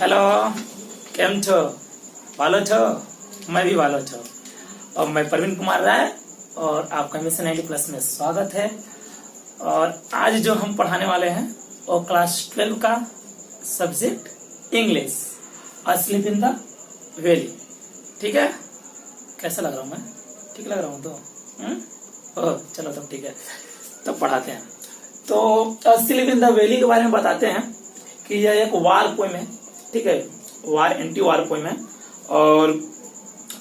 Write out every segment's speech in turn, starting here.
Hello, કેમ છો? भालो छो? मैं भी भालो छो। और मैं प्रवीण कुमार राय और आपका मिशन 90 प्लस में स्वागत है। और आज जो हम पढ़ाने वाले हैं वो क्लास 12 का subject English, sleep in the valley. ठीक है, कैसा लग रहा हूँ मैं? ठीक लग रहा हूँ तो चलो तब ठीक है, तब पढ़ाते हैं। तो स्लीप इन द वैली के बारे में बताते हैं कि यह एक वार पोएम है। ठीक है, वार एंटी वार पोएम है। और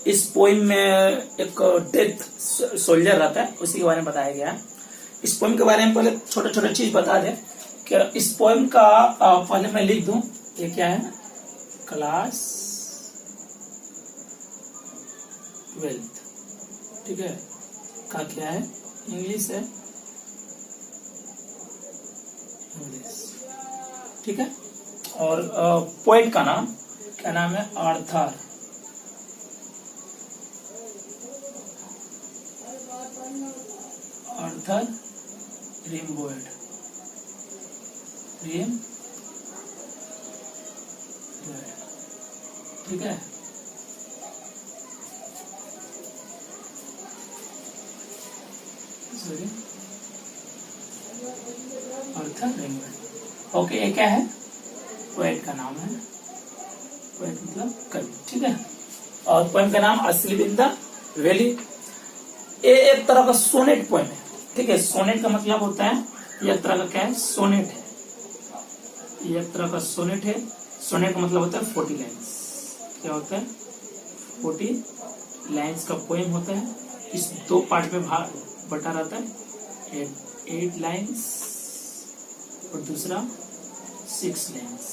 इस पोएम में एक डेथ सोल्जर रहता है, उसी के बारे में बताया गया है। इस पोएम के बारे में पहले छोटे छोटे चीज बता दें कि इस पोएम का पहले मैं लिख दूं, ये क्या है? क्लास 12, ठीक है, का क्या है? इंग्लिश है, इंग्लिश। ठीक है, और पोएट का नाम क्या नाम है? Arthur rimbaud। ठीक है, सॉरी, आर्थर रिम्बाउड। ओके, ये क्या है? पोएट का नाम है, पोएट मतलब कवि। ठीक है, और पोएम का नाम स्लीप इन द वैली। ये एक तरह का सोनेट पोएम है। ठीक है, सोनेट का मतलब होता है, ये एक तरह का क्या है? सोनेट है। ये एक तरह का सोनेट है। सोनेट का मतलब होता है 40 लाइन्स। क्या होता है? 40 लाइन्स का पोएम होता है। इस दो पार्ट में बटा रहता है, 8 लाइन्स और दूसरा 6 लाइन्स।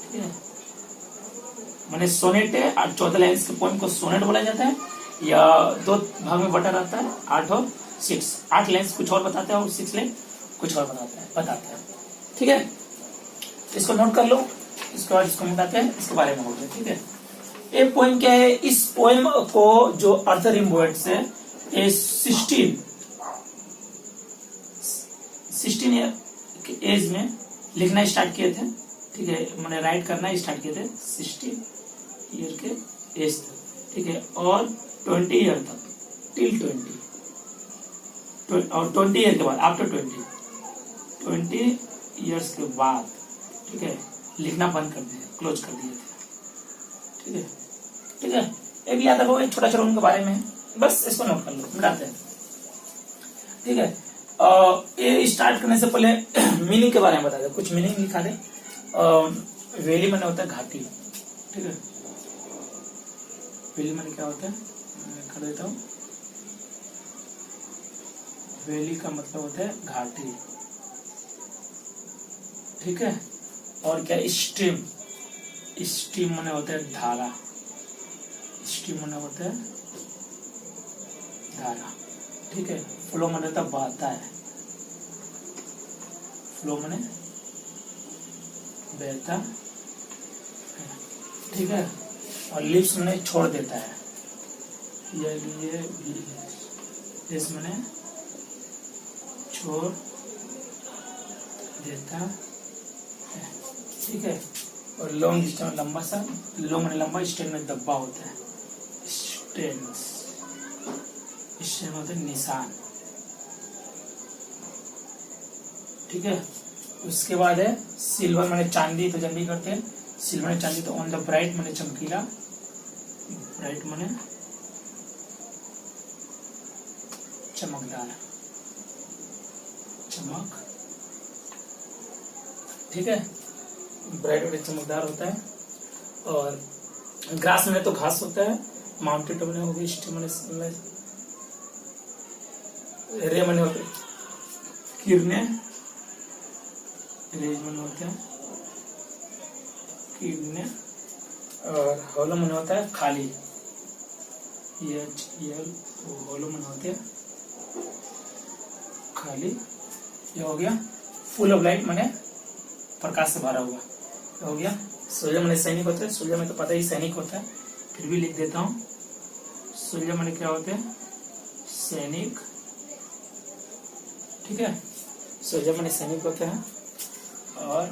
ठीक है, माने सोनेट है, 14 लाइन्स के पोएम को सोनेट बोला जाता है, या दो भाग में बटा रहता है, 8 और 6। 8 लाइन्स कुछ और बताते हैं और 6 लाइन कुछ और बताते हैं। ठीक है, इसको नोट कर लो, इसके बाद इसको मिटाते हैं, इसके बारे में बोलते हैं। ठीक है, ये पोएम क्या है? इस पोएम को जो आर्थर रिम्बाउड से 16 ईयर के एज में लिखना स्टार्ट किए थे। ठीक है, मैंने राइट करना स्टार्ट किए थे 16 ईयर के एज तक। ठीक है, और 20 ईयर तक, टिल 20, और 20 ईयर के बाद, आफ्टर 20 ईयर्स के बाद, ठीक है, लिखना बंद कर दिए, क्लोज कर दिए थे। ठीक है, ठीक है, ये भी याद रखो, एक छोटा छोटा उनके बारे में है, बस इसको नोट कर लो, मिटाते हैं। ठीक है, ये स्टार्ट करने से पहले मीनिंग के बारे में बता दे, कुछ मीनिंग लिखा दे। वैली माने होता है घाटी। ठीक है, वैली माने क्या होता है? मैं कर देता हूँ। वैली का मतलब होता है घाटी। ठीक है, और क्या? स्ट्रीम। स्ट्रीम माने होता है धारा। स्ट्रीम माने होता है धारा। ठीक है, फ्लो माने होता है बहता है। फ्लो माने बहता है। ठीक है, और लिप्स माने छोड़ देता है। ये लिप्स माने छोड़ देता है। ठीक है, और लॉन्ग स्टेम लंबा सा, लॉन्ग में लंबा, स्टेम में दब्बा होता है। स्टेम्स, स्टेम होता है निशान। ठीक है, उसके बाद है सिल्वर माने चांदी, तो जल्दी करते हैं। सिल्वर माने चांदी, तो ऑन द ब्राइट माने चमकीला, ब्राइट माने चमकदार, चमक। ठीक है, ब्राइट में चमकदार होता है। और ग्रास में तो घास होता है। माउंटेड बने हो गए, स्टेम में रे बने होते हैं, किरणें, रेज बने होते हैं किरणें। और होलो बने होता है खाली, होलो बने होते हैं खाली। ये हो गया फुल ऑफ लाइट, माने प्रकाश से भरा हुआ। हो गया सोल्जर माने सैनिक होता है। सोल्जर में तो पता ही सैनिक होता है, फिर भी लिख देता हूँ। सोल्जर माने क्या होते हैं? सैनिक। ठीक है, सोल्जर माने सैनिक होते हैं। और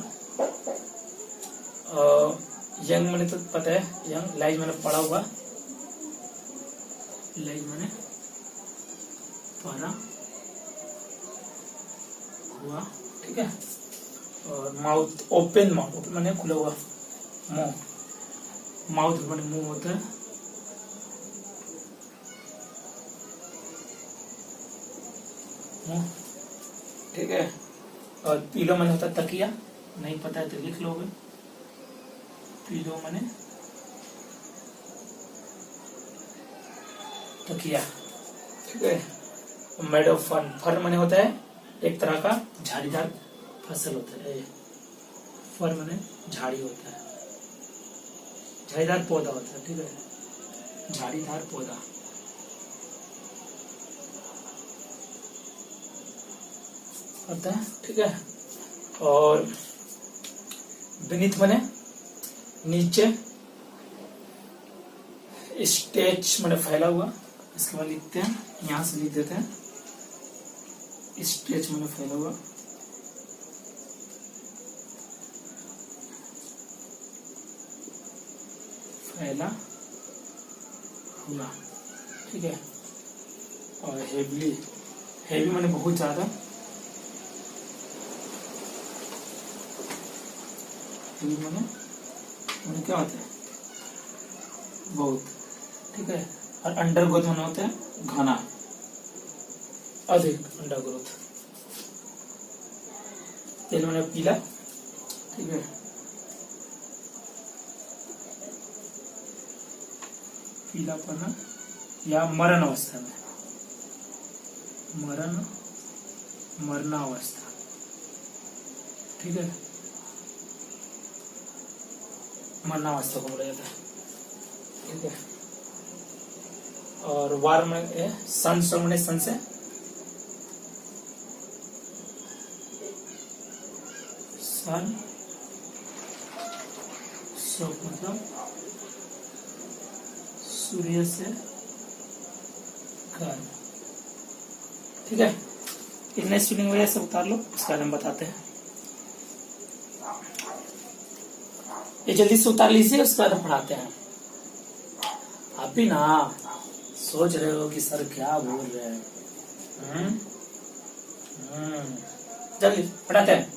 यंग मैंने तो पता है, यंग। लाइज मैंने पढ़ा हुआ, लाइज मैंने पढ़ा हुआ, ठीक है। और माउथ, ओपन माउथ, ओपन मैंने खुला हुआ मुंह, माउथ मैंने मुंह होता है, मुंह, ठीक है। और पीलो मैंने होता है तकिया, नहीं पता है तो लिख लोगे, पीलो मैंने तकिया, ठीक है। मेड ऑफ फन, फर मैंने होता है एक तरह का झाड़ीदार फसल होता है, फर मैंने झाड़ी होता है, झाड़ीदार पौधा होता है, ठीक है, झाड़ीदार पौधा। होता है, ठीक है। और बीनीथ मैंने नीचे, स्टेच मैंने फैला हुआ, इसके बाद लिखते हैं, यहां से लिख देते हैं, स्टेच मैंने फैला हुआ, फैला हुआ, ठीक है। और हेवली, हेवी मैंने बहुत ज्यादा, हेवी मैंने क्या होता है, बहुत, ठीक है। और अंडर ग्रोथ मैंने होता है घना, अधिक अंडर ग्रोथ। तेल मैंने पीला, ठीक है, पीलापना या मरण अवस्था में, मरणावस्था, ठीक है, मरणावस्था को बोला जाता है, ठीक है। और वार में सन मैंने सन से, सन स्ट्रोक मतलब सूर्य से गर्म, ठीक है। इतने स्पेलिंग वगैरह सब उतार लो, इसके बारे में बताते हैं। ये जल्दी से उतार लीजिए, उसके बाद हम पढ़ाते हैं। आप भी ना सोच रहे हो कि सर क्या बोल रहे हैं, जल्दी पढ़ाते हैं।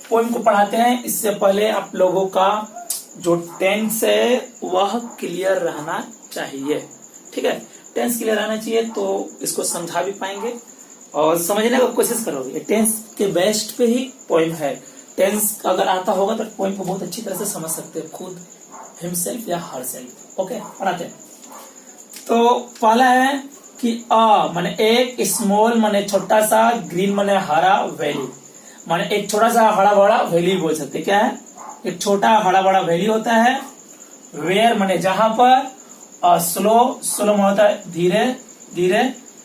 पोएम को पढ़ाते हैं। इससे पहले आप लोगों का जो टेंस है वह क्लियर रहना चाहिए, ठीक है। टेंस क्लियर रहना चाहिए तो इसको समझा भी पाएंगे और समझने का कोशिश करोगे। टेंस के बेस्ट पे ही पोएम है। टेंस अगर आता होगा तो पोएम को बहुत अच्छी तरह से समझ सकते हैं, खुद हिमसेल्फ या हर सेल्फ। ओके, पढ़ाते हैं। तो पहला है कि माने एक स्मॉल माने छोटा सा, ग्रीन माने हरा, वैली माने एक छोटा सा हरा बड़ा वैली बोल सकते। क्या है? एक छोटा हरा बड़ा वैली होता है। वेयर माने जहां पर, स्लो, स्लो माने होता है धीरे धीरे,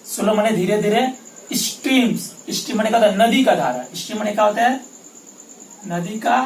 स्लो माने धीरे धीरे। स्ट्रीम्स, स्ट्रीम माने क्या होता है? नदी का धारा। स्ट्रीम माने क्या होता है? नदी का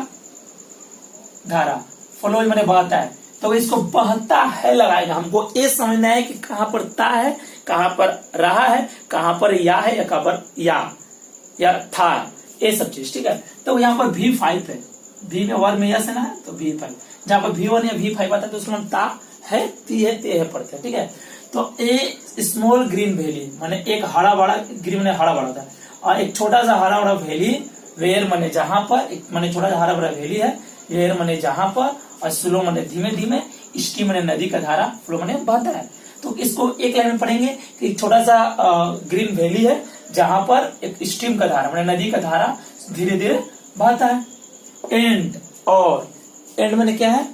धारा। फ्लो माने बहता है, तो इसको बहता है लगाएगा। हमको ये समझना है कि कहां पर ता है, कहां पर रहा है, कहां पर या है, या कहां पर या था, ये सब चीज, ठीक है। तो यहाँ पर V5 है, V में वर्ड में यस है ना, तो V5। जहां पर V1 या V5 आता है तो उसका नाम ता है, ती है, ते है पड़ता है, ठीक है। तो ए स्मॉल ग्रीन वैली माने एक हरा बड़ा, ग्रीन माने हरा बड़ा होता है, और एक छोटा सा हरा बड़ा वैली। वेयर माने जहां पर, एक माने छोटा सा हरा बड़ा वैली है। वेयर माने जहां पर, और स्लो माने धीमे धीमे। स्ट्रीम माने नदी का धारा, फ्लो माने बहता है। तो इसको एक लाइन में पढ़ेंगे कि छोटा सा ग्रीन वैली है जहां पर एक स्ट्रीम का धारा माने नदी का धारा धीरे धीरे बहता है। एंड, और एंड माने क्या है?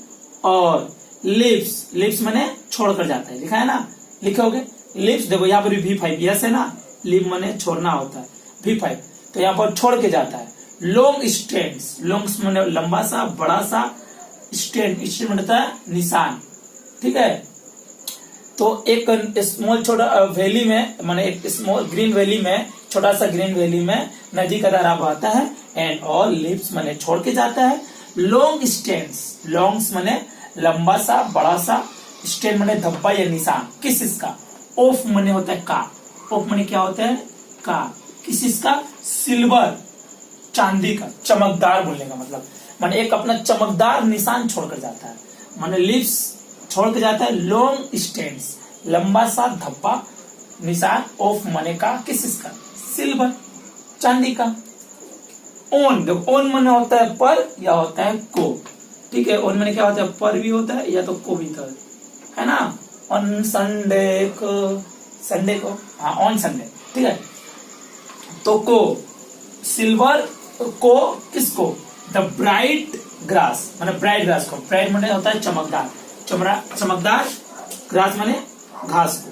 और लिप्स, लिप्स माने छोड़कर जाता है, लिखा है ना, लिखोगे लिप्स। देखो यहाँ पर भी V5 यस है ना, लिप माने छोड़ना होता है, V5, तो यहाँ पर छोड़ के जाता है। लॉन्ग स्ट्रेंड्स, लॉन्ग माने लंबा सा, बड़ा सा। स्ट्रेंड, स्ट्रेंड माने होता है निशान, ठीक है। तो एक स्मॉल छोटा वैली में माने एक स्मॉल ग्रीन वैली में, छोटा सा ग्रीन वैली में नदी का धारा बहता है। एंड ऑल लिप्स माने छोड़ के जाता है। लॉन्ग स्टेम्स, लॉन्ग्स माने लंबा सा बड़ा सा, स्टेन माने धब्बा या निशान, किस इसका, ऑफ माने होता है का, ऑफ माने क्या होता है का, किस इसका, सिल्वर चांदी का, चमकदार बोलने का मतलब, माने एक अपना चमकदार निशान छोड़कर जाता है, माने लिप्स छोड़ के जाता है, लॉन्ग स्टेन्स लंबा सा धब्बा निशान, ऑफ माने का, किस इसका, सिल्वर चांदी का। ओन, देखो ओन माने होता है पर या होता है को, ठीक है, ओन माने क्या होता है, पर भी होता है या तो को भी होता है ना। ऑन संडे को, संडे को, हाँ ऑन संडे, ठीक है, तो को सिल्वर को किसको, द ब्राइट ग्रास माने ब्राइट ग्रास को, ब्राइट माने होता है चमकदार, चमकदार ग्रास माने घास को,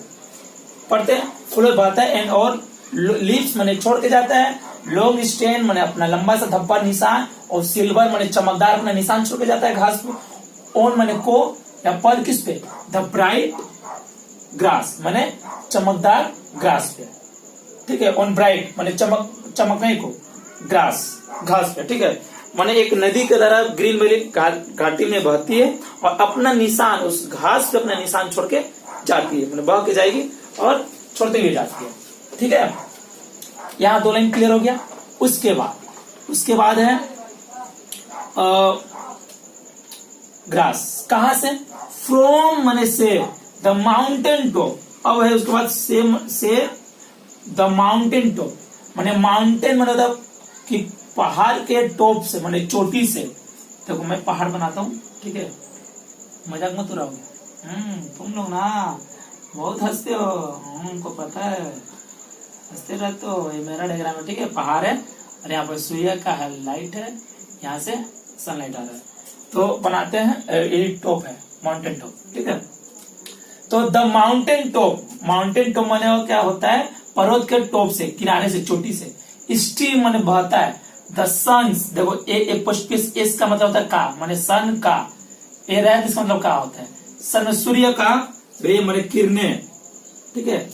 पढ़ते हैं, फुल बहता है, एंड और लीव्स माने छोड़ के जाता है, लॉन्ग स्टेन माने अपना लंबा सा धब्बा निशान, और सिल्वर माने चमकदार अपना निशान छोड़ के जाता है घास को, ऑन माने को या पर किस पे, द ब्राइट ग्रास माने चमकदार ग्रास पे, ठीक है, ऑन ब्राइट माने चमकने को, ग्रास घास पे, ठीक है, माने एक नदी की तरह ग्रीन वैली घाटी में बहती है और अपना निशान उस घास पे अपना निशान छोड़ के जाती है, मतलब बह के जाएगी और छोड़ते हुए जाती है, ठीक है। यहाँ 2 लाइन क्लियर हो गया। उसके बाद है ग्रास, कहां से, फ्रॉम माने से, द माउंटेन टॉप, अब है उसके बाद से द माउंटेन टॉप, माने माउंटेन माने होता कि पहाड़ के टॉप से माने चोटी से, देखो मैं पहाड़ बनाता हूँ, ठीक है, मजाक मत उड़ाओगे, तुम लोग ना बहुत हंसते हो, हमको पता है, हंसते रहते हो, ये मेरा डायग्राम है, ठीक है, पहाड़ है और यहाँ पर सूर्य का है लाइट है, यहाँ से सनलाइट आ रहा है, तो बनाते हैं, ये टॉप है माउंटेन टॉप, ठीक है। तो द माउंटेन टॉप माने क्या होता है, पर्वत के टॉप से, किनारे से, चोटी से, स्टीम माने बहता है, द सन्स, देखो एस का मतलब होता है का, माने सन का, ए रहा है इसका मतलब का होता है, सन सूर्य का, रे माने किरणें, ठीक है,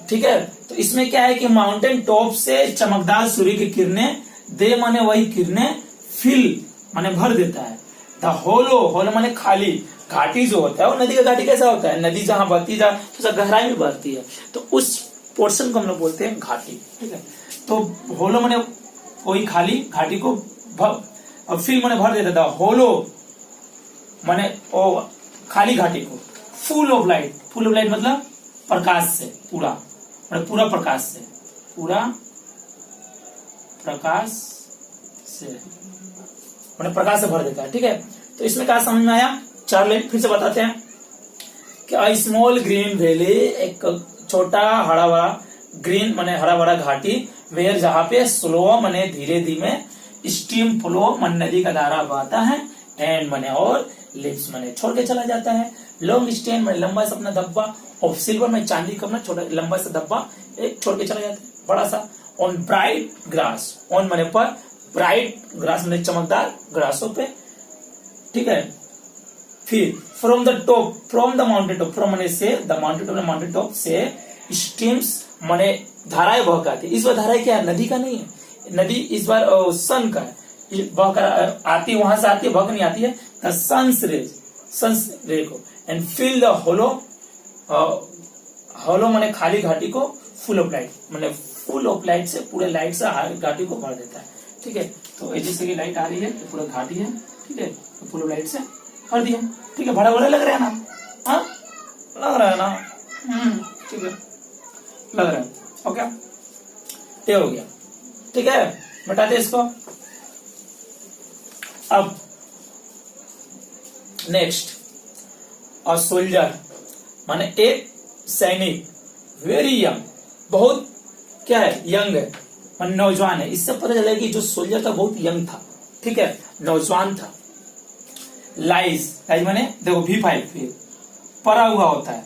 ठीक है। तो इसमें क्या है कि माउंटेन टॉप से चमकदार सूर्य की किरणें, दे माने वही किरणें, फिल माने भर देता है, द होलो माने खाली, घाटी जो होता है, वो नदी का घाटी कैसा होता है, नदी जहां बहती जा तो गहराई में बहती है, तो उस पोर्शन को हम लोग बोलते हैं घाटी, ठीक है। तो होलो माने वही खाली घाटी को, फिल माने भर देता था, होलो माने खाली घाटी को, फुल ऑफ लाइट मतलब प्रकाश से, पूरा प्रकाश से, प्रकाश से भर देता है, ठीक है। तो इसमें क्या समझ में आया, 4 लाइन फिर से बताते हैं कि स्मॉल ग्रीन वैली, एक छोटा हरा भरा, ग्रीन माने हरा भरा घाटी, वेयर जहां पे स्लो माने धीरे धीमे, स्टीम फ्लो माने नदी का धारा बहता है, एंड माने और, लिप्स माने छोड़ के चला जाता है, लॉन्ग स्टेन माने लंबा सा अपना धब्बा, और सिल्वर में चांदी का अपना छोटा लंबा सा धब्बा एक छोड़ के चला जाता है, बड़ा सा, ऑन ब्राइट ग्रास, ऑन माने पर, ब्राइट ग्रास माने चमकदार ग्रासों पे, ठीक है। फिर from the mountain top, from माने से, द माउंटेन टॉप से, स्ट्रीम्स माने धाराएं बह के आती है, इस बार धाराएं क्या है, नदी का नहीं है, नदी इस बार सन का है, बह कर आती है, वहां से आती है, बह नहीं आती है, द सन्स रे को, एंड फिल द होलो माने खाली घाटी को, फुल ऑफ लाइट माने फुल ऑफ लाइट से, पूरे लाइट से घाटी को भर देता है, ठीक है। तो जैसे कि लाइट आ रही है, पूरा घाटी है, ठीक है, तो फुल ऑफ लाइट से भर दिया, ठीक है, बड़ा बड़ा लग रहा है ना, हाँ लग रहा है ना, ठीक है, लग रहा है, ओके, ये हो गया, ठीक है, मिटाते इसको। अब नेक्स्ट, और सोल्जर माने एक सैनिक, वेरी यंग, बहुत क्या है, यंग है, माने नौजवान है, इससे पता चला कि जो सोल्जर था बहुत यंग था, ठीक है, नौजवान था। लाइज माने देखो V5 फिर परा हुआ होता है,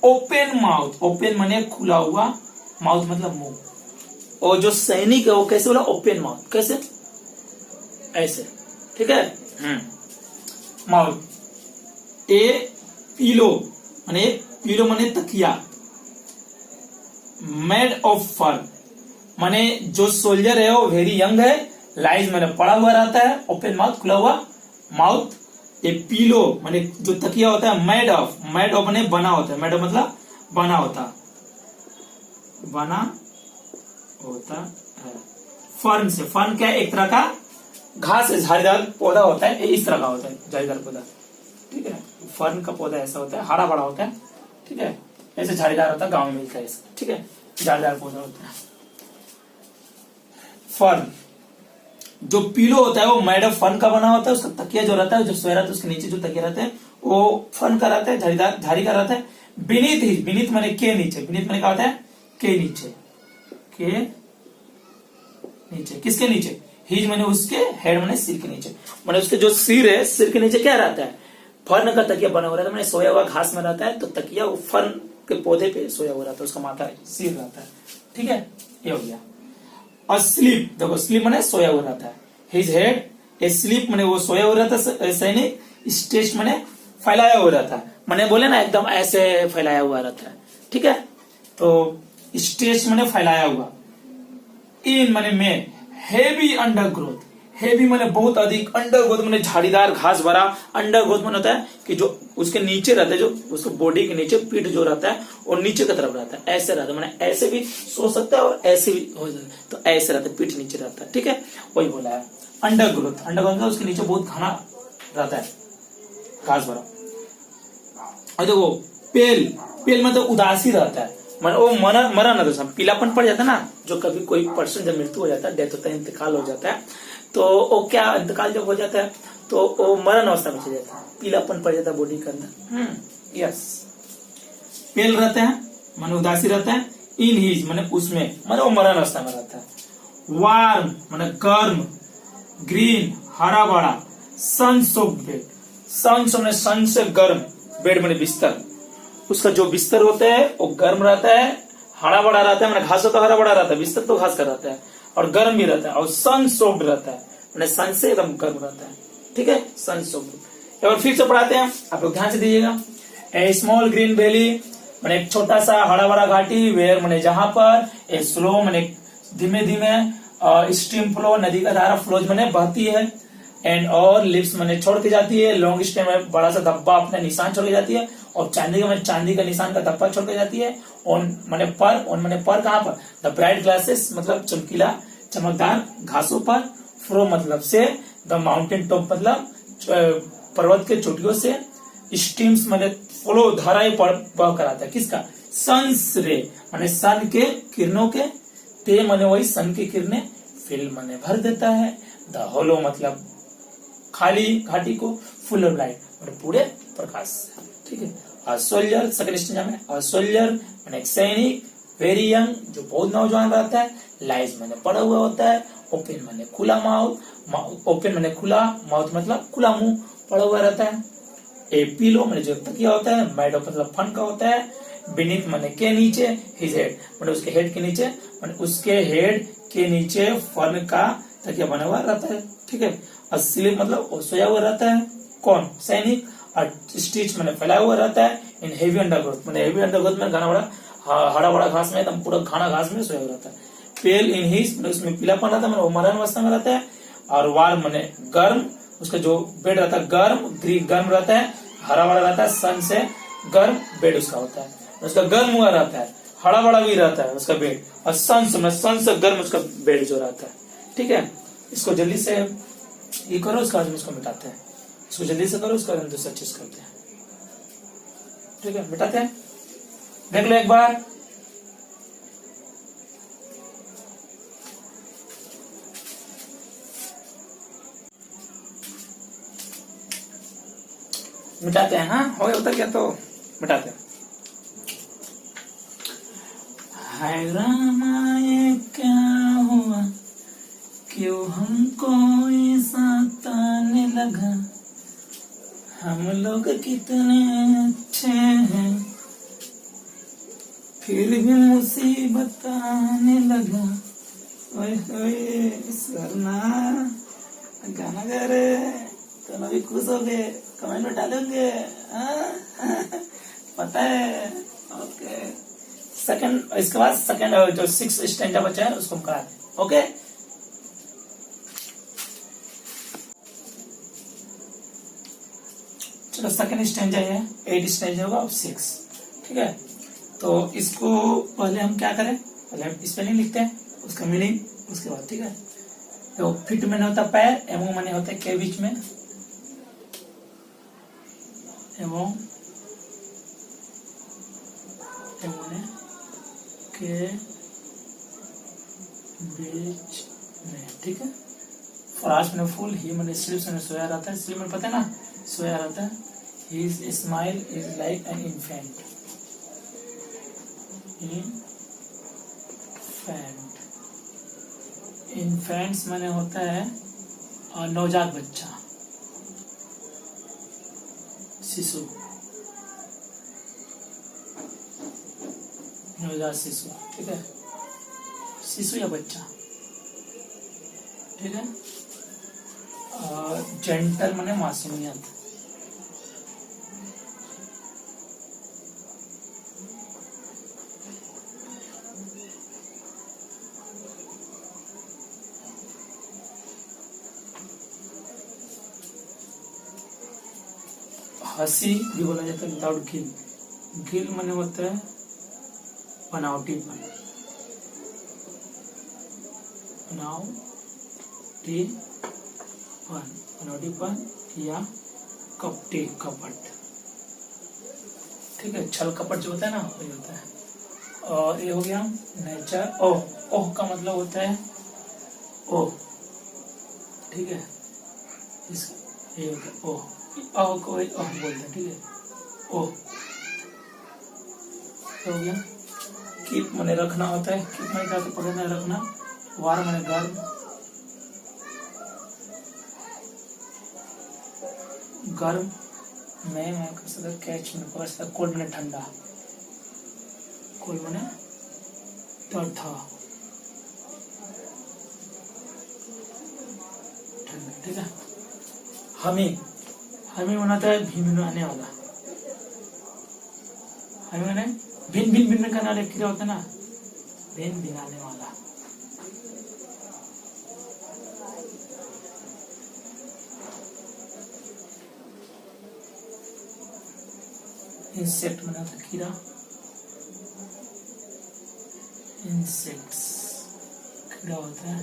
ओपन माउथ, ओपन माने खुला हुआ, माउथ मतलब मुंह, और जो सैनिक है वो कैसे बोला, ओपन माउथ, कैसे, ऐसे, ठीक है, माउथ, पिलो माने तकिया, मेड ऑफ फर, माने जो सोल्जर है वो वेरी यंग है, लाइज मैंने पड़ा हुआ रहता है, ओपन माउथ खुला हुआ माउथ। ए पीलो माने जो तकिया होता है, मेड ऑफ माने बना होता है, मेड ऑफ मतलब बना होता है। फर्न से, फर्न क्या है, एक तरह का घास है, झाड़ीदार पौधा होता है, इस तरह का होता है झाड़ीदार पौधा, ठीक है। फर्न का पौधा ऐसा होता है, हरा बड़ा होता है, ठीक है, ऐसे झाड़ीदार होता है, गांव में मिलता है इसका, ठीक है, झाड़ीदार पौधा होता है फर्न। जो पीलो होता है वो मेड ऑफ फर्न का बना होता है, उसका तकिया जो रहता है, जो सोया रहता है, उसके नीचे जो तकिया रहता है वो फर्न का रहता है, झाड़ीदार झाड़ी का रहता है। बीनीथ ही, बीनीथ माने के नीचे, बीनीथ माने क्या होता है, के नीचे, के नीचे, किसके नीचे, हिज माने उसके, हेड माने सिर के नीचे, माने उसके जो सिर है, सिर के नीचे क्या रहता है, फर्न का तकिया बना हुआ रहता है, माने सोया हुआ घास में रहता है, तो तकिया वो फर्न के पौधे पे सोया हुआ रहता है, उसका माथा सिर रहता है, ठीक है, ये हो गया। अस्लीप, देखो स्लीप माने सोया हुआ रहता है, हिज हेड, ए स्लीप माने वो सोया हुआ रहता है, सैनिक, स्ट्रेच माने फैलाया हुआ रहता है, माने बोले ना एकदम ऐसे फैलाया हुआ रहता है, ठीक है, तो स्ट्रेच माने फैलाया हुआ। इन माने में, हेवी अंडर ग्रोथ, हेवी माने बहुत अधिक, अंडर ग्रोथ माने झाड़ीदार घास भरा, अंडर ग्रोथ माने होता है कि जो उसके नीचे रहता है, जो उसको बॉडी के नीचे पीठ जो रहता है और नीचे की तरफ रहता है, ऐसे रहता है, माने ऐसे भी सो सकता है और ऐसे भी हो जाता है, तो ऐसे रहता है, पीठ नीचे रहता है, ठीक है, वही बोला है अंडर ग्रोथ। अंडर ग्रोथ उसके नीचे बहुत घना रहता है, घास भरा। और देखो पेल, पेल मतलब उदासी रहता है, मन वो मरा ना, तो पीलापन पड़ जाता है ना, जो कभी कोई पर्सन जब मृत्यु हो जाता है, डेथ होता है, इंतकाल हो जाता है, तो वो क्या, इंतकाल जब हो जाता है तो वो मरण अवस्था में चले जाता है, पीलापन पड़ जाता है बॉडी के अंदर, यस। पेल रहते हैं माने उदासी रहता है, इन हिज माने उसमें, माने वो मरण अवस्था में रहता है। वार्म माने गर्म, ग्रीन हरा भरा, सन सोक्ड बेड, सन माने सन से गर्म, बेड माने बिस्तर, उसका जो बिस्तर होता है वो गर्म रहता है, हरा बड़ा रहता है, मैंने घास तो हरा बड़ा रहता है, बिस्तर तो घास का रहता है, और गर्म भी रहता है, और सन सोक्ड रहता है, मैंने सन से एकदम गर्म रहता है, ठीक है, सन सोक्ड। एक बार फिर से पढ़ाते हैं, आप लोग ध्यान से दीजिएगा। ए स्मॉल ग्रीन वैली मैंने एक छोटा सा हरा भरा घाटी, वेयर मैंने जहां पर, ए स्लो मैंने धीमे धीमे, स्ट्रीम फ्लो नदी का धारा, फ्लोज मैंने बहती है, एंड और लिप्स मैंने छोड़ के जाती है, लॉन्ग स्टेम में बड़ा सा धब्बा अपना निशान छोड़ के जाती है, और चांदी का मैंने चांदी का निशान का धब्बा छोड़ के जाती है, ऑन मैंने पर कहां पर, द ब्राइट ग्लासेस मतलब चमकीला चमकदार घासों पर, फ्रो मतलब से, द माउंटेन टॉप मतलब पर्वत के चोटियों से, स्ट्रीम्स मैंने फ्लो धाराएं बह कर आता है, किसका, सन्स रे माने सन के किरणों के, ते माने वही सन की किरणें, फिल माने भर देता है, द होलो मतलब खाली घाटी को, फुल ऑफ लाइट मतलब पूरे प्रकाश से, ठीक है। सोल्जर सेकंड स्टेज में, सोल्जर माने एक सैनिक, वेरी यंग जो बहुत नौजवान रहता है, लाइज माने पड़ा हुआ होता है, ओपन माने खुला माउथ, ओपन माने खुला, माउथ मतलब खुला मुंह पड़ा हुआ रहता है। ए पीलो माने जो तकिया होता है, मेड ऑफ मतलब फन का होता है, बीनीथ माने के नीचे, हिज हेड माने उसके हेड के नीचे, माने उसके हेड के नीचे फन का तकिया बना हुआ रहता है, ठीक है। स्लीप मतलब सोया हुआ रहता है, कौन, सैनिक, और स्टिच मैंने फैला हुआ रहता है, इन हेवी अंडरग्रोथ मैंने हेवी अंडरग्रोथ में घना बड़ा हरा बड़ा घास में, एकदम पूरा घना घास में सोया हुआ रहता है। पेल इन हिज मतलब उसमें पीलापन रहता है, मैंने मरण अवस्था में रहता है, और वार्म मैंने गर्म, उसका जो बेड रहता है गर्म, ग्रीन गर्म रहता है, हरा बड़ा रहता है, सन से गर्म बेड उसका होता है, उसका गर्म हुआ रहता है, हरा बड़ा भी रहता है उसका बेड, और सन से गर्म उसका बेड जो रहता है, ठीक है। इसको जल्दी से ये करो, उसका बाद इसको मिटाते हैं, इसको जल्दी से करो, उसका बाद दूसरा चीज करते हैं, ठीक है, मिटाते हैं, देख लो एक बार। मिटाते हैं, हाँ हो गया, उतर गया तो मिटाते हैं। हाय रामा ये क्या हुआ, क्यों हमको ऐसा ताने लगा, हम लोग कितने अच्छे हैं, फिर भी मुसीबत आने लगा। ओए ओए सरना गाना गा रहे, तुम अभी खुश हो गए, कमेंट में डालोगे, पता है, ओके सेकंड, इसके बाद सेकंड जो 6 स्टैंजा बचा है उसको हम कराते हैं। ओके, चलो सेकंड स्टैंजा है 8 स्टैंजा होगा अब 6। ठीक है, तो इसको पहले हम क्या करें, पहले हम स्पेलिंग लिखते हैं, उसका मीनिंग उसके बाद। ठीक है, तो फिट मैंने होता पैर, एमो मैंने होता है के बीच में, एमो मैंने के बीच में। ठीक है, फराश मैंने फूल, ही मैंने स्लीप मैंने सोया रहता है, स्लीप में पता है ना सोया रहता है। His smile is like an infant. Infants माने होता है नवजात बच्चा, शिशु, नवजात शिशु। ठीक है, शिशु या बच्चा। ठीक है, जेंटल माने मासूमियत, हंसी भी बोला जाता है विदाउट गिल। गिल माने होता है बनावटीपन, बनावटीपन या कपटी, कपट। ठीक है, छल कपट जो होता है ना वही होता है। और ये हो गया नेचर। ओह, ओह का मतलब होता है ओह। ठीक है, ये होता है ओह, ओह को ओह बोलते हैं। ठीक है, ओह हो गया। कीप माने रखना होता है, कीप माने क्या पकड़ना रखना। वार माने गर्म, गर्म मैं कर सकता, कैच में पकड़ सकता। कोल्ड माने ठंडा, कोल्ड माने ठंडा, ठंडा। ठीक है, हमिंग, हमिंग बनाता है भीम आने वाला, हमिंग माने भिन भिन भिन करने वाला क्रिया होता है ना, भिन भिनाने वाला। इंसेक्ट माने होता है कीड़ा, इंसेक्ट्स कीड़ा होता है,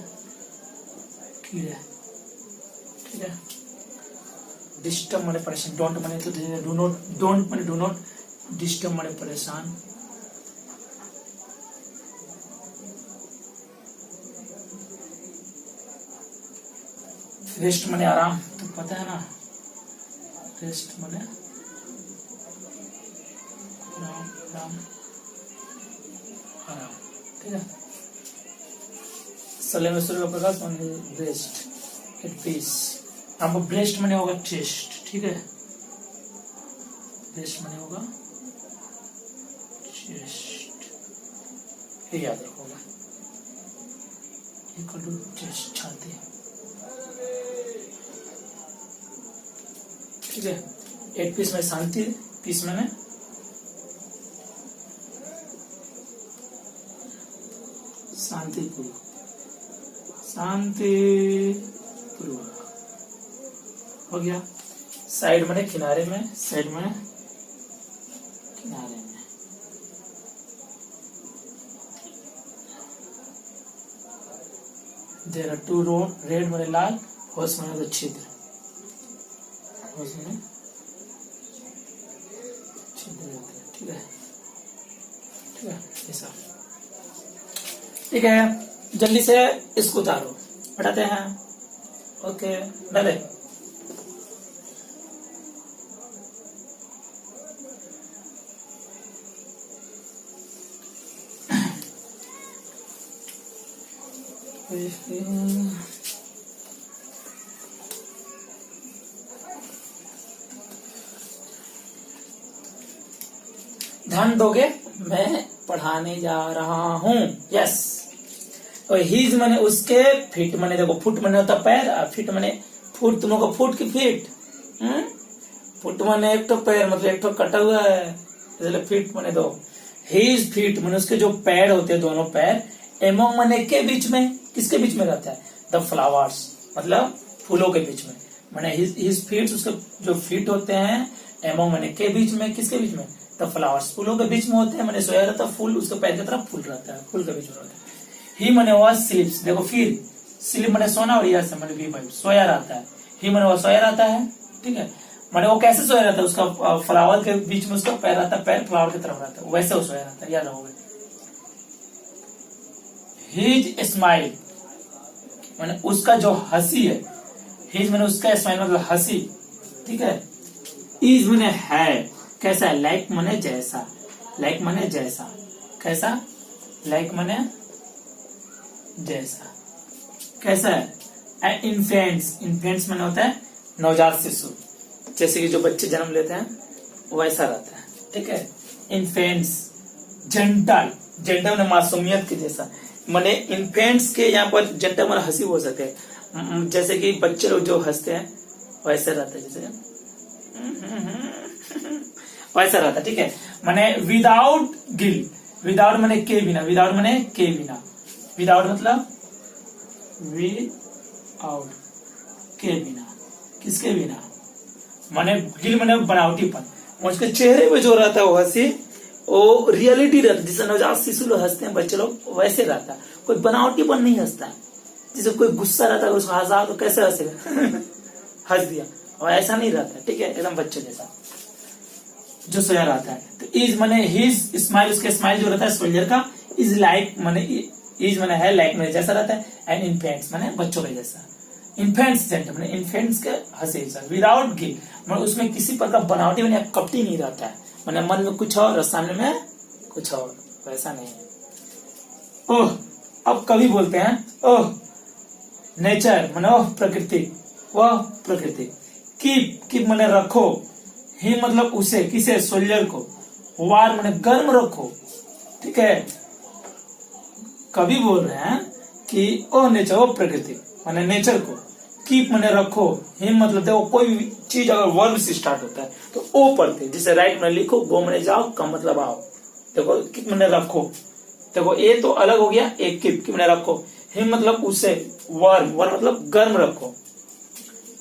कीड़े। ठीक है, डिस्टर्ब माने परेशान, डोंट माने तो डू नॉट, डोंट माने डू नॉट, डिस्टर्ब माने परेशान। रेस्ट माने आराम, तो पता है ना, रेस्ट माने आराम, आराम, आराम। ठीक है, सलेमेश्वर का प्रकाश माने ब्रेस्ट, एट पीस। आपको ब्रेस्ट माने होगा चेस्ट। ठीक है, ब्रेस्ट माने होगा चेस्ट, ये याद रखोगा, इक्वल टू चेस्ट, छाती। ठीक है, एट पीस में शांति, पीस में शांतिपूर्वक, शांतिपूर्वक हो गया। साइड में किनारे में, साइड में किनारे में। There are two road, red माने लाल, होश माने तो छिद्र, होश माने छिद्र रहते हैं। ठीक है, ठीक है, ऐसा। ठीक है, जल्दी से इसको उतारो, हटाते हैं। ओके, डाले। ध्यान दोगे, मैं पढ़ाने जा रहा हूँ। यस, और हीज माने उसके, फिट माने देखो, फुट माने होता पैर, और फिट माने फुट, तुम लोग को फुट की फिट, फुट माने एक तो पैर, मतलब एक तो कटा हुआ है, इसलिए फिट माने दो। हिज फीट मैंने उसके जो पैर होते हैं, दोनों पैर, एमोंग मैंने के बीच में, किसके बीच में रहता है? द फ्लावर्स, मतलब फूलों के बीच में। मैंने हिज फीट, उसके जो फीट होते हैं, एमोंग मैंने के बीच में, किसके बीच में? द फ्लावर्स, फूलों के बीच में होते हैं। मैंने सोया रहता है, फूल उसके पैर की तरफ फूल रहता है, फूल के बीच में रहता है। ही मैंने वह स्लीप्स, देखो फिर स्लीप मैंने सोना और यस मैंने बी भाई सोया रहता है। ही मैंने वो सोया रहता है, ठीक है। मैंने वो कैसे सोया रहता है? उसका फ्लावर के बीच में उसका पैर रहता है, पैर फ्लावर की तरफ रहता है, वैसे वो सोया रहता है, याद रखोगे। हिज स्माइल मैंने उसका जो हंसी है, हिज मैंने उसका स्माइल मतलब हंसी, ठीक है। इज मैंने है, कैसा है? लाइक मैंने जैसा, लाइक मैंने जैसा, कैसा? लाइक मैंने जैसा, कैसा है? एंड इन्फेंट्स, इन्फेंट्स मैंने होता है नवजात शिशु, जैसे कि जो बच्चे जन्म लेते हैं वैसा रहता है, ठीक है। इन्फेंट्स, जेंटल, जेंटल मैंने मासूमियत के जैसा। मैंने इन्फेंट्स के यहाँ पर जेंटल मैंने हंसी बोल सकते हैं, जैसे कि बच्चे लोग जो हंसते हैं वैसे रहता है, जैसे वैसा रहता है, ठीक है। मैंने विदाउट गिल, विदाउट मैंने के बिना, विदाउट मैंने के बिना, विदाउट मतलब विदाउट के बिना, किसके बिना? मैंने गिल मैंने बनावटीपन, उसके चेहरे पे जो रहता है वो हंसी, वो रियलिटी रहता है, जिसे नवजात शिशु लोग हंसते हैं बच्चे लोग वैसे रहता है, कोई बनावटीपन नहीं हंसता है। जैसे कोई गुस्सा रहता है उसको हंसा तो कैसे हंसेगा हंस दिया, और ऐसा नहीं रहता है, ठीक है, एकदम बच्चे जैसा जो सोया रहता है। तो इज मैंने हिज स्माइल, उसके स्माइल जो रहता है सोल्जर का, इज लाइक मैंने इज मैंने है, लाइक मैंने जैसा रहता है, एंड इन्फेंट्स मैंने बच्चों के जैसा। इन्फेंट्स जेंटल मैंने इन्फेंट्स के हंसे जैसा, विदाउट गिल मैंने उसमें किसी प्रकार बनावटी मैंने कपटी नहीं रहता है, मैंने मन में कुछ और सामने में कुछ और, वैसा नहीं है। ओह, अब कवि बोलते हैं ओह नेचर मैंने ओह प्रकृति, वह प्रकृति। कीप मैंने रखो, ही मतलब उसे, किसे? सोल्जर को। वार मैंने गर्म रखो, ठीक है। कवि बोल रहे हैं कि ओ नेचर, ओ प्रकृति मैंने नेचर को, कीप मैंने रखो, हिम मतलब देखो कोई भी चीज अगर वर्ब से स्टार्ट होता है तो ओ पढ़ते, जैसे राइट में लिखो, गो मैंने जाओ, कम मतलब आओ। देखो कीप मैंने रखो, देखो ए तो अलग हो गया, एक कीप मैंने रखो, हिम मतलब उसे, वर्ब मतलब गर्म रखो।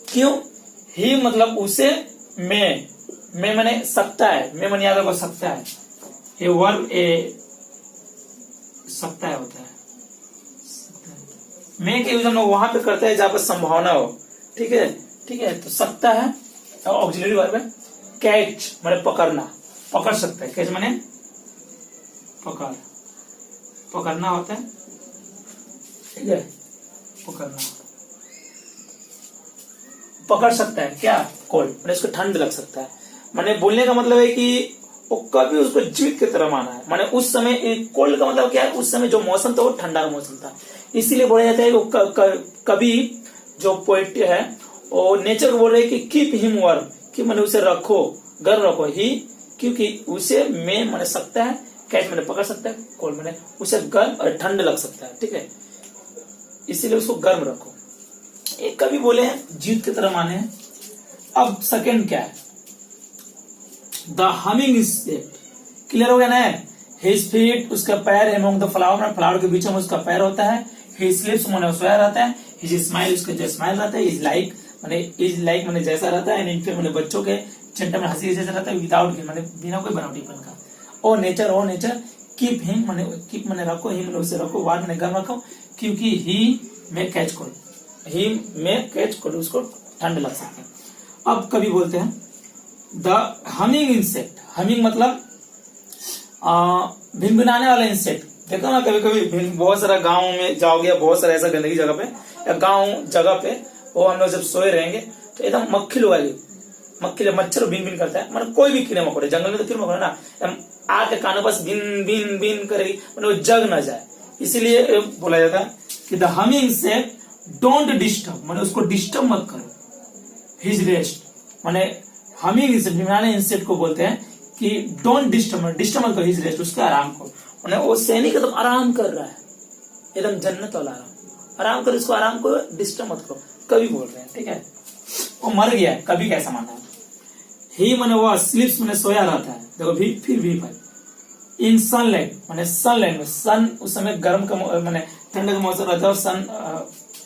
क्यों? ही मतलब उसे, मैं मैंने सकता है, मैं मैंने याद रखो सकता है, ये वर्ब ए सकता है होता है, मैं के यूज हम लोग वहां पे करते हैं जहां पर संभावना हो, ठीक है, ठीक है। तो सकता है ऑक्सिलरी वर्ब है। कैच मैंने पकड़ना, पकड़ सकता है, कैच मैंने पकड़ना होता है, ठीक है, पकड़ना, पकड़ सकता है क्या? कोल्ड मैंने उसको ठंड लग सकता है। मैंने बोलने का मतलब है कि वो कभी उसको जीवित की तरह माना है, मैंने उस समय कोल्ड का मतलब क्या है? उस समय जो मौसम था वो ठंडा का मौसम था, इसीलिए बोला जाता है वो कभी जो पोएट है वो नेचर को बोल रहे कि कीप हिम वार्म, कि मैंने उसे रखो, गर्म रखो। ही क्योंकि उसे मैं मैंने सकता है, कैच मैंने पकड़ सकता है, कोल्ड मैंने उसे गर्म और ठंड लग सकता है, ठीक है, इसीलिए उसको गर्म रखो। एक कभी बोले हैं जीत की तरह माने हैं। अब सेकंड क्या है? द हमिंग इंसेक्ट, क्लियर हो गया ना? हिज फीट उसका पैर, एमोंग द फ्लावर फ्लावर के बीच में उसका पैर होता है। हिज स्लिप्स मैंने सोया रहता है। हिज स्माइल उसका जो स्माइल रहता है। इज लाइक मैंने जैसा रहता है। इनफे मैंने बच्चों के चिंता में हंसी जैसा रहता है। विदाउट मैंने बिना कोई बनावटीपन का। ओ नेचर कीप हिम मैंने रखो, हिम मैंने उसे रखो, वार मैंने गर्म रखो, क्योंकि ही में कैच कोल्ड उसको ठंड लग सकता है। अब कभी बोलते हैं द हमिंग इंसेक्ट, हमिंग मतलब भिनभिनाने वाला इंसेक्ट। देखो ना कभी कभी बहुत सारा गांव में जाओगे, बहुत सारा ऐसा गंदगी जगह पे या गांव जगह पे वो हम लोग जब सोए रहेंगे तो एकदम मक्खी लोग आएगी, मच्छर भिन भिन करता है। मतलब कोई भी कीड़े मकोड़े, जंगल में तो कीड़े मकोड़े ना आके कानों पास भिन भिन भिन करेगी, मतलब वो जग ना जाए, इसीलिए बोला जाता है कि the humming insect don't disturb, मैंने उसको डिस्टर्ब मत करो। हिज रेस्ट मैंने हमिंग इंसेक्ट को बोलते हैं कि डोंट डिस्टर्ब मत करो, हिज रेस्ट उसके आराम को। मैंने वो सैनिक एकदम आराम कर रहा है, एकदम जन्नत वाला आराम कर, इसको आराम को डिस्टर्ब मत करो, कभी बोल रहे हैं, ठीक है। वो मर गया है, कभी कैसा माना है। ही मैंने वो स्लीप्स मैंने सोया रहता है। देखो भी फिर भी भाई इन सनलाइट माने सनलाइट में, सन उस समय गर्म का माने ठंड का मौसम रहता है और सन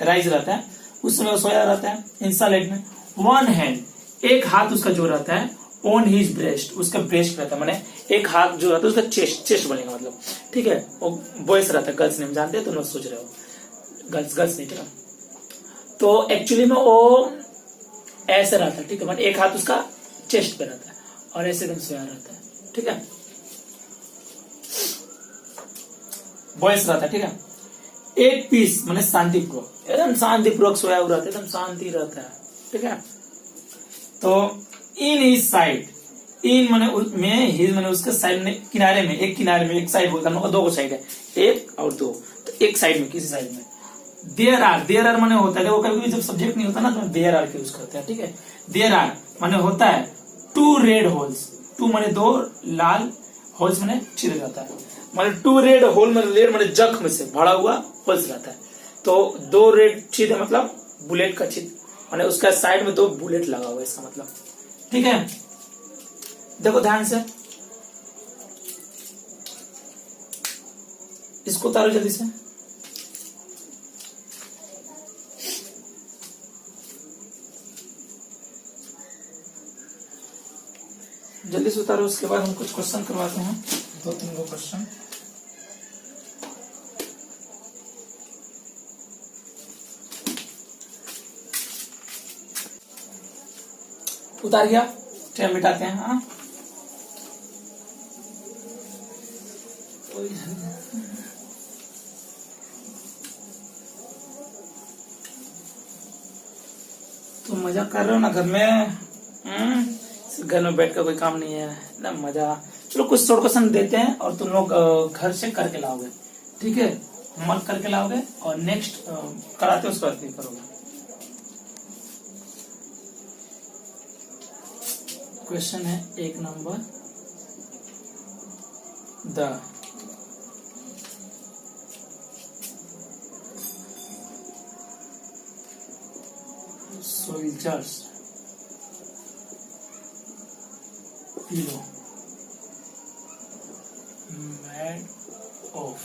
राइज रहता है, उस समय वो सोया रहता है इन सनलाइट में। वन हैंड, एक हाथ उसका जो रहता है, ऑन हिज ब्रेस्ट, उसका ब्रेस्ट रहता है, माने एक हाथ जो रहता है उसका चेस्ट बनेगा मतलब, ठीक है। वो बॉयस रहता है, गर्ल्स नहीं जानते तो सोच रहे हो, गर्ल्स नहीं, ठीक है। तो एक्चुअली में वो ऐसे रहता है, ठीक है, मतलब एक हाथ उसका चेस्ट पे रहता है और ऐसे एकदम सोया रहता है, ठीक है, बॉयस रहता है, ठीक है। एक पीस माने शांतिपूर्वक, एकदम शांतिपूर्वक सोया हुआ रहता है, एकदम शांति रहता है, ठीक है। तो इन हिज साइड, इन माने में, हिज माने उसके साइड में, किनारे में, एक किनारे में, एक साइड बोलता है, दो साइड है, एक और दो, तो एक साइड में, किसी साइड में देयर आर माने होता है, वो कभी जब सब्जेक्ट नहीं होता ना तो देयर आर यूज करते हैं, ठीक है। देयर आर माने होता है टू रेड होल्स, टू माने दो, लाल, होल्स माने छिद्र जाता है, माने टू रेड होल माने रेड माने जख्म से भरा हुआ होल्स रहता है, तो दो रेड छिद्र मतलब बुलेट का छिद्र, माने उसका साइड में दो बुलेट लगा हुआ है, इसका मतलब, ठीक है। देखो ध्यान से, इसको उतारो जल्दी से, जल्दी से उतारो। उसके बाद हम कुछ क्वेश्चन करवाते हैं, 2-3 क्वेश्चन। उतार गया, टाइम बिताते हैं। हाँ, तो मजा कर रहे हो ना घर में? घर में बैठ कर कोई काम नहीं है ना, मजा। चलो कुछ शॉर्ट क्वेश्चन देते हैं और तुम लोग घर से करके लाओगे, ठीक है, मन करके लाओगे और नेक्स्ट कराते उसके बाद करोगे। क्वेश्चन है 1 number, the soldiers pillow made of,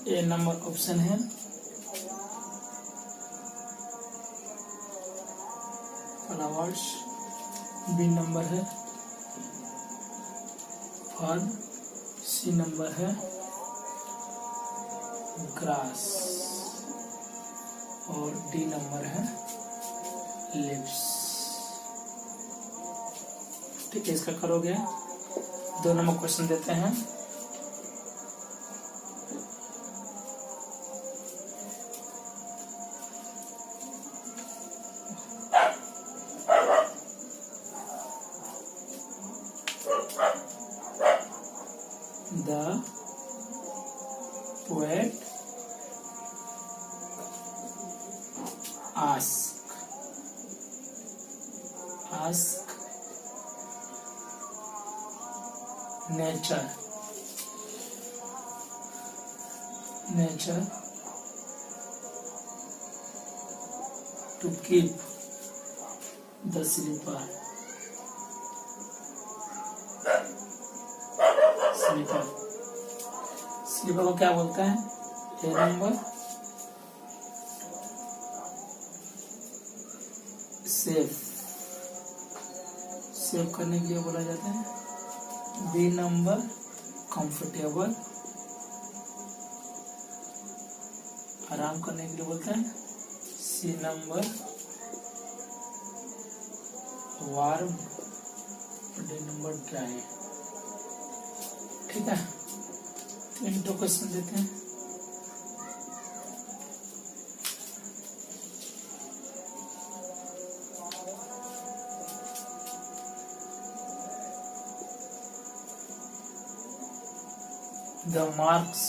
A number option है फ्लावर्स, बी नंबर है फर, सी नंबर है ग्रास और डी नंबर है लिव्स, ठीक है। इसका करोगे। 2 नंबर क्वेश्चन देते हैं, the poet ask nature to keep the slipper को क्या बोलते हैं? ए नंबर सेव करने के लिए बोला जाता है, बी नंबर कंफर्टेबल, आराम करने के लिए बोलते हैं, C number warm, D number dry, ठीक है। 3 क्वेश्चन देते हैं, the marks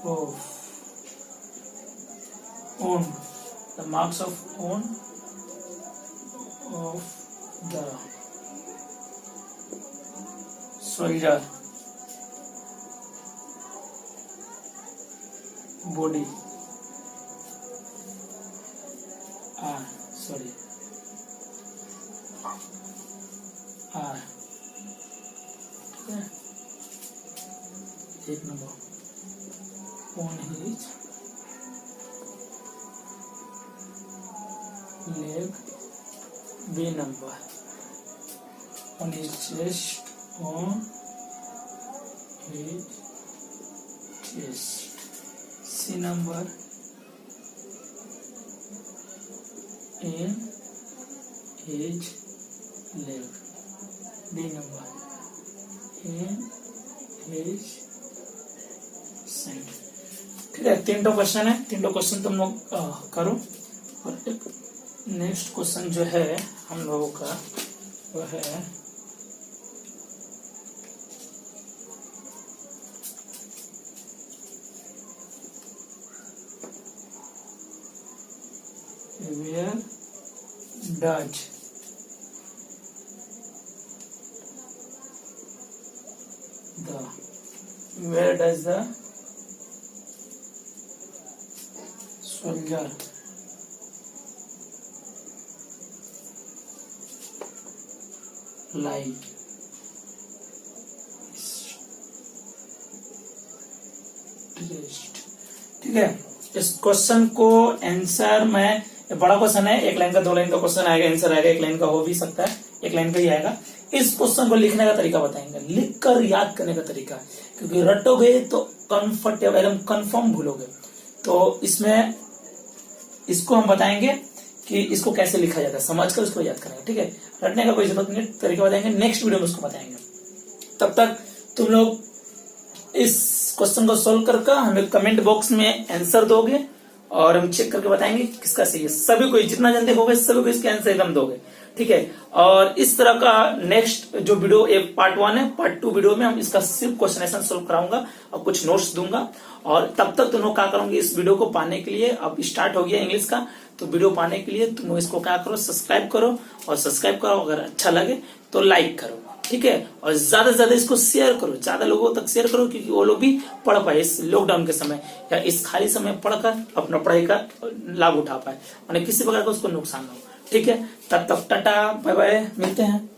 of on, the marks of on of the soldier body are, sorry, are. एक number on his leg, B number on his chest, on his chest, C number in his leg, D number in his side। ठीक है, तीनों question है, तीनों question तुम लोग करो। और एक नेक्स्ट क्वेश्चन जो है हम लोगों का वो है where does the soldier lie? ठीक है, इस क्वेश्चन को आंसर मैं, बड़ा क्वेश्चन है, एक लाइन का 2 लाइन का क्वेश्चन आएगा, आंसर आएगा, एक लाइन का हो भी सकता है, एक लाइन का ही आएगा। इस क्वेश्चन को लिखने का तरीका बताएंगे, लिखकर याद करने का तरीका, क्योंकि रटोगे तो कंफर्टेबल एकदम कंफर्म भूलोगे। तो इसमें इसको हम बताएंगे कि इसको कैसे लिखा जाता है, समझकर उसको याद करेंगे। ठीक है, रटने का कोई जरूरत नहीं, तरीका बताएंगे, नेक्स्ट वीडियो में उसको बताएंगे। तब तक तुम लोग इस क्वेश्चन को सोल्व करके हमें कमेंट बॉक्स में आंसर दोगे और हम चेक करके बताएंगे किसका सही है। सभी को, जितना जन देखोगे सभी को इसके आंसर एकदम दोगे। ठीक है, और इस तरह का नेक्स्ट जो वीडियो, एक पार्ट 1 है, पार्ट 2 वीडियो में हम इसका सिर्फ क्वेश्चन सोल्व कराऊंगा और कुछ नोट्स दूंगा। और तब तक तुम लोग क्या करोगे, इस वीडियो को पाने के लिए, अब स्टार्ट हो गया इंग्लिश का, तो वीडियो पाने के लिए तुम लोग इसको क्या करो, सब्सक्राइब करो, और सब्सक्राइब करो, अगर अच्छा लगे तो लाइक करो। ठीक है, और ज्यादा से ज्यादा इसको शेयर करो, ज्यादा लोगों तक शेयर करो, क्योंकि वो लोग भी पढ़ पाए इस लॉकडाउन के समय या इस खाली समय पढ़कर अपना पढ़ाई का लाभ उठा पाए और किसी प्रकार का उसको नुकसान ना हो। ठीक है, तब तक टाटा बाय बाय, मिलते हैं।